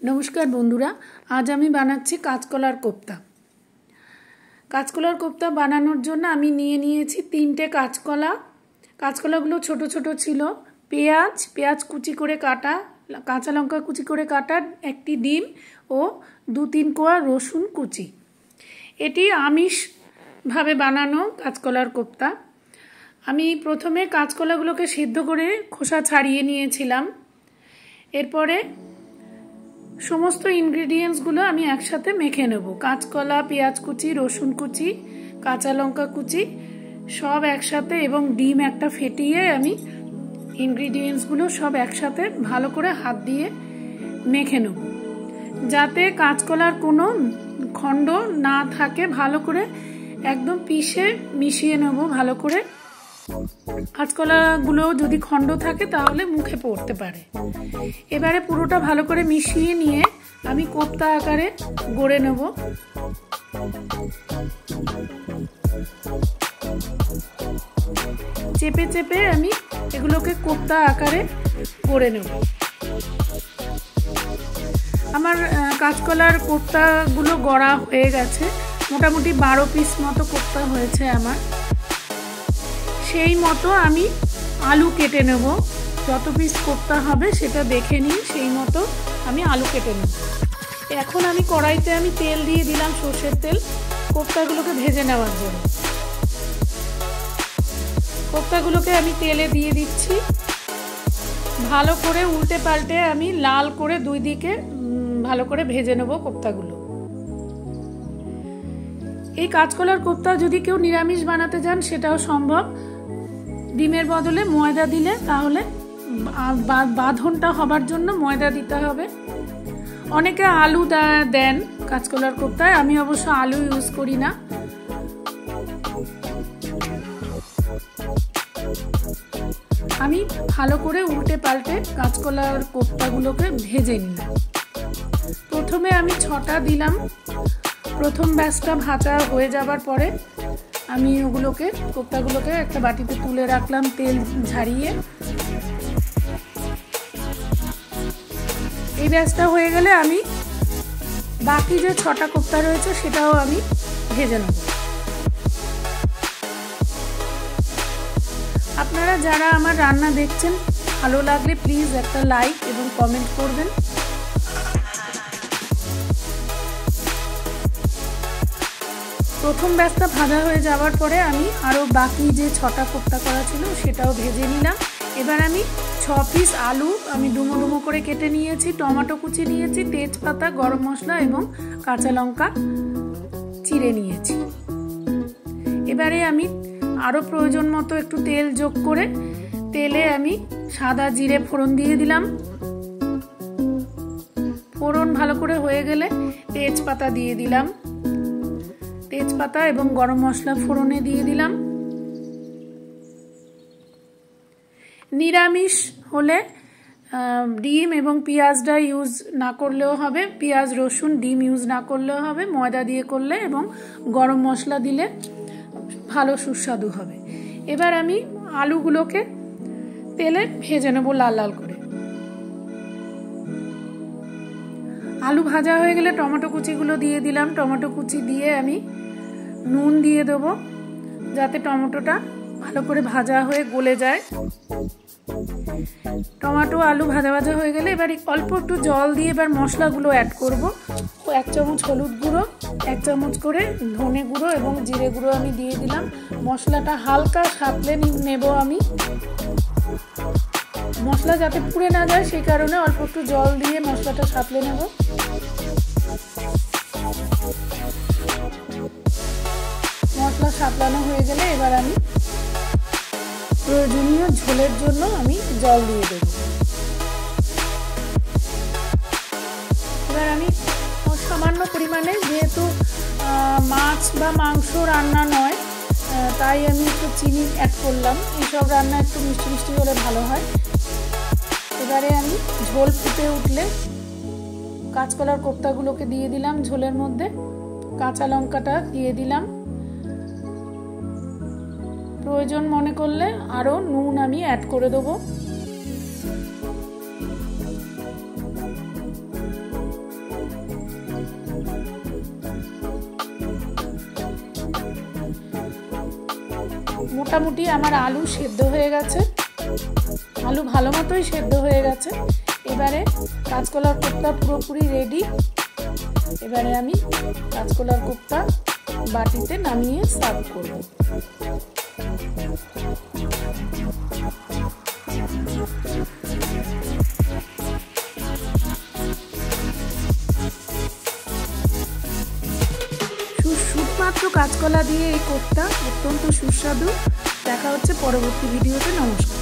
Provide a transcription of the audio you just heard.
नमस्कार बंधुरा आज आमी बानाচ্ছি কাঁচকলার কোপ্তা। কাঁচকলার কোপ্তা বানানোর জন্য আমি নিয়ে নিয়েছি 3টে কাঁচকলা। কাঁচকলাগুলো ছোট ছোট ছিল। পেঁয়াজ কুচি করে কাটা, কাঁচা লঙ্কা কুচি করে কাটা, একটি ডিম ও 2-3 কোয়া রসুন কুচি। এটি আমিষ ভাবে বানানো কাঁচকলার কোপ্তা। আমি প্রথমে কাঁচকলাগুলোকে সিদ্ধ করে খোসা ছাড়িয়ে নিয়েছিলাম। এরপরে সমস্ত ইনগ্রেডিয়েন্টসগুলো আমি একসাথে মেখে নেব। কাঁচকলা, পেঁয়াজ কুচি, রসুন কুচি, কাঁচা লঙ্কা কুচি সব একসাথে এবং ডিম একটা ফেটিয়ে আমি ইনগ্রেডিয়েন্টসগুলো সব একসাথে ভালো করে হাত দিয়ে মেখে নেব, যাতে কাঁচকলার কোনো খণ্ড না থাকে। ভালো করে একদম পিষে মিশিয়ে নেব ভালো করে। কাঁচকলাগুলো যদি খণ্ড থাকে তাহলে মুখে পড়তে পারে। এবারে পুরোটা ভালো করে মিশিয়ে নিয়ে আমি কোপ্তা আকারে গড়ে নেব। চেপে চেপে আমি এগুলোকে কোপ্তা আকারে গড়ে নেব। আমার কাঁচকলার কোপ্তাগুলো গড়া হয়ে গেছে। মোটামুটি 12 পিস মতো কোপ্তা হয়েছে আমার। সেই মতো আমি আলু কেটে নেব। যত পিস কোপ্তা হবে সেটা দেখে নিই, সেই মতো আমি আলু কেটে নেব। এখন আমি কড়াইতে আমি তেল দিয়ে দিলাম, সর্ষের তেল, কোপ্তাগুলোকে ভেজে নেওয়ার জন্য। কোপ্তাগুলোকে আমি তেলে দিয়ে দিচ্ছি। ভালো করে উল্টে পাল্টে আমি লাল করে দুই দিকে ভালো করে ভেজে নেব কোপ্তাগুলো। এই কাঁচকলার কোপ্তা যদি কেউ নিরামিষ বানাতে চান সেটাও সম্ভব। ডিমের বদলে ময়দা দিলে তাহলে বাঁধনটা হবার জন্য ময়দা দিতে হবে। অনেকে আলু দেন কাঁচকলার কোপ্তায়, আমি অবশ্য আলু ইউজ করি না। আমি ভালো করে উল্টে পাল্টে কাঁচকলার কোপ্তাগুলোকে ভেজে নিলাম। প্রথমে আমি 6টা দিলাম। প্রথম ব্যাচটা ভাজা হয়ে যাবার পরে আমি ওগুলোকে কোপ্তাগুলোকে একটা বাটিতে তুলে রাখলাম তেল ঝারিয়ে। এই ব্যাচটা হয়ে গেলে আমি বাকি যে 6টা কোপ্তা রয়েছে সেটাও আমি ভেজে নেব। আপনারা যারা আমার রান্না দেখছেন ভালো লাগলে প্লিজ একটা লাইক এবং কমেন্ট করবেন। প্রথম ব্যাচটা ভাজা হয়ে যাওয়ার পরে আমি আরও বাকি যে 6টা কোপ্তা করা ছিল সেটাও ভেজে নিলাম। এবার আমি 6 পিস আলু আমি ডুমো ডুমো করে কেটে নিয়েছি, টমেটো কুচি নিয়েছি, তেজপাতা, গরম মশলা এবং কাঁচা লঙ্কা চিড়ে নিয়েছি। এবারে আমি আরও প্রয়োজন মতো একটু তেল যোগ করে তেলে আমি সাদা জিরে ফোড়ন দিয়ে দিলাম। ফোড়ন ভালো করে হয়ে গেলে তেজপাতা দিয়ে দিলাম। তেজপাতা এবং গরম মশলা ফোড়নে দিয়ে দিলাম। নিরামিষ হলে ডিম এবং পেঁয়াজটা ইউজ না করলেও হবে, পেঁয়াজ রসুন ডিম ইউজ না করলেও হবে, ময়দা দিয়ে করলে এবং গরম মশলা দিলে ভালো সুস্বাদু হবে। এবার আমি আলুগুলোকে তেলে ভেজে নেব লাল লাল করে। আলু ভাজা হয়ে গেলে টমেটো কুচিগুলো দিয়ে দিলাম। টমেটো কুচি দিয়ে আমি নুন দিয়ে দেবো যাতে টমেটোটা ভালো করে ভাজা হয়ে গলে যায়। টমেটো আলু ভাজা ভাজা হয়ে গেলে এবার অল্প একটু জল দিয়ে এবার মশলাগুলো অ্যাড করব। 1 চামচ হলুদ গুঁড়ো, 1 চামচ করে ধনে গুঁড়ো এবং জিরে গুঁড়ো আমি দিয়ে দিলাম। মশলাটা হালকা সাঁতলে নেব আমি। মশলা যাতে পুড়ে না যায় সেই কারণে অল্প একটু জল দিয়ে মশলাটা সাঁতলে নেব। মশলা সাঁতলানো হয়ে গেলে এবার আমি প্রয়োজনীয় ঝোলের জন্য আমি জল দিয়ে দেব। এবার আমি সামান্য পরিমাণে, যেহেতু মাছ বা মাংস রান্না নয় তাই আমি একটু চিনি অ্যাড করলাম। এইসব রান্না একটু মিষ্টি মিষ্টি হলে ভালো হয়। এবারে আমি ঝোল ফুটে উঠলে কাঁচকলার কোপ্তাগুলোকে দিয়ে দিলাম ঝোলের মধ্যে। কাঁচা লঙ্কাটা দিয়ে দিলাম। প্রয়োজন মনে করলে আরও নুন আমি অ্যাড করে দেবো। মোটামুটি আমার আলু সেদ্ধ হয়ে গেছে, আলু ভালো মতোই সেদ্ধ হয়ে গেছে। এবারে কাঁচকলার কোপ্তা পুরোপুরি রেডি। এবারে আমি কাঁচকলার কোপ্তা বাটিতে নামিয়ে সার্ভ করব। শুধুমাত্র কাঁচকলা দিয়ে এই কোপ্তা অত্যন্ত সুস্বাদু। দেখা হচ্ছে পরবর্তী ভিডিওতে। নমস্কার।